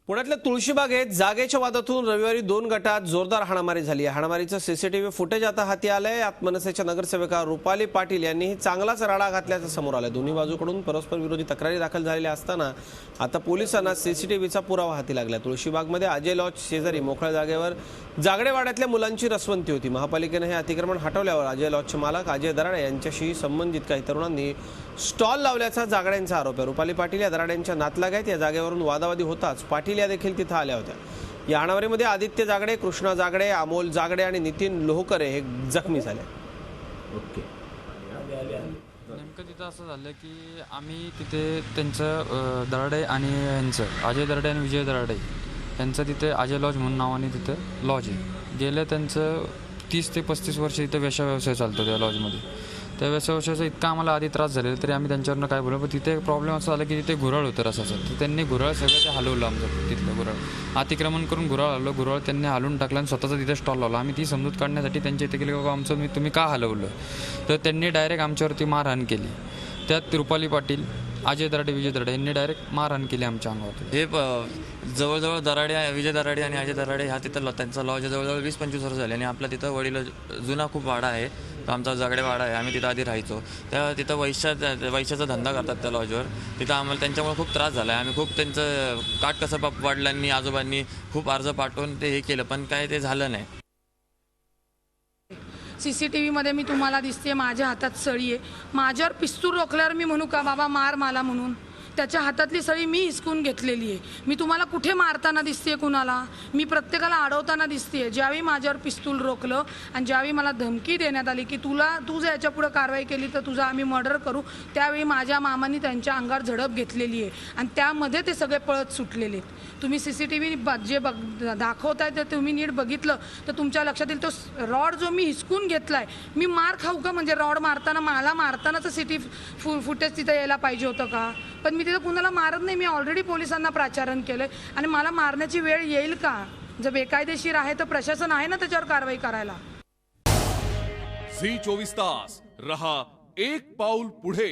पुण्यातल्या तुळशीबागेत जागेच्या वादातून रविवारी 2 गटात जोरदार हाणामारी झाली आहे। हाणामारीचं सीसीटीव्ही फुटेज आता हाती आलंय। मनसेच्या नगरसेविका रुपाली पाटील यांनीही चांगलाच राडा घातल्याचं समोर आलंय। दोन्ही बाजूकडून परस्पर विरोधी तक्रारी दाखल झालेल्या असताना आता पोलिसांना सीसीटीव्हीचा पुरावा हाती लागलाय। तुळशीबागमध्ये अजय लॉज शेजारी मोकळ्या जागेवर जागडेवाड्यातल्या मुलांची रसवंती होती। महापालिकेने हे अतिक्रमण हटवल्यावर अजय लॉजचे मालक अजय दराडे यांच्याशी संबंधित काही तरुणांनी स्टॉल लावल्याचा जागड्यांचा आरोप आहे। रुपाली पाटील या दराड्यांच्या नातलग आहेत। या जागेवरून वादावादी होताच पाटील या देखील तिथे आल्या होत्या। या हाणामारीमध्ये आदित्य जागडे, कृष्णा जागडे, अमोल जागडे आणि नितीन लोहकरे हे जखमी झाले। ओके, नेमकं तिथं असं झालं की आम्ही तिथे त्यांचं दराडे आणि यांचं अजय दराडे आणि विजय दराडे यांचं तिथे अजय लॉज म्हणून नावाने तिथे लॉज आहे। गेलं त्यांचं 30 ते 35 वर्ष इथं व्यवसाय चालतो त्या लॉजमध्ये। त्या व्यवसायाचा इतका आम्हाला आधी त्रास झालेला तरी आम्ही त्यांच्यावरनं काय बोललो, पण तिथे प्रॉब्लेम असा झाला की तिथे घुरळ होतं रसाचं। तर त्यांनी घुरळ सगळं ते हलवलं आमचं तिथलं घुरळ अतिक्रमण करून घुरळ हलवलं। घुरळ त्यांनी हलवून टाकलं आणि स्वतःचा तिथे स्टॉल लावला। आम्ही ती समजूत काढण्यासाठी त्यांच्या इथे गेले की आमचं तुम्ही का हलवलं, तर त्यांनी डायरेक्ट आमच्यावरती मारहाण केली। त्यात रुपाली पाटील, अजय दराडे, विजय दराडे यांनी डायरेक्ट मारहाण केली आमच्या अंगावर। हे जवळजवळ दराडे, विजय दराडे आणि अजय दराडे ह्या तिथं त्यांचा लॉज जवळजवळ 20-25 वर्ष झाले आणि आपला तिथं वडील जुना खूप वाडा आहे, तो आमचा जागडे वाडा आहे। आम्ही तिथं आधी राहायचो, त्या तिथं वैशाचा धंदा करतात त्या लॉजवर। तिथं आम्हाला त्यांच्यामुळे खूप त्रास झाला आहे। आम्ही खूप त्यांचं काटकसर वडिलांनी आजोबांनी खूप अर्ज पाठवून ते हे केलं, पण काय ते झालं नाही। सीसीटीव्हीमध्ये मी तुम्हाला दिसते, माझ्या हातात सळी आहे। माझ्यावर पिस्तूल रोखल्यावर मी म्हणू का बाबा मार मला म्हणून? त्याच्या हातातली सळी मी हिसकून घेतलेली आहे। मी तुम्हाला कुठे मारताना दिसते, कुणाला मी प्रत्येकाला अडवताना दिसते। ज्यावेळी माझ्यावर पिस्तूल रोखलं आणि ज्यावेळी मला धमकी देण्यात आली की तू जर याच्या पुढे कारवाई केली तर तुझा आम्ही मर्डर करू, त्यावेळी माझ्या मामांनी त्यांच्या अंगावर झडप घेतलेली आहे आणि त्यामध्ये ते सगळे पळत सुटलेले आहेत। तुम्ही सीसीटीव्ही जे दाखवताय ते तुम्ही नीट बघितलं तर तुमच्या लक्षात येईल, तो रॉड जो मी हिसकून घेतलाय, मी मार खाऊ का? म्हणजे रॉड मारताना मला मारतानाच फुटेज तिथं यायला पाहिजे होतं का? पण मी तिथं कुणाला मारत नाही। मी ऑलरेडी पोलिसांना प्राचारण केलंय आणि मला मारण्याची वेळ येईल का? जर बेकायदेशीर आहे तर प्रशासन आहे ना त्याच्यावर कारवाई करायला। झी 24 तास रहा एक पाऊल पुढे।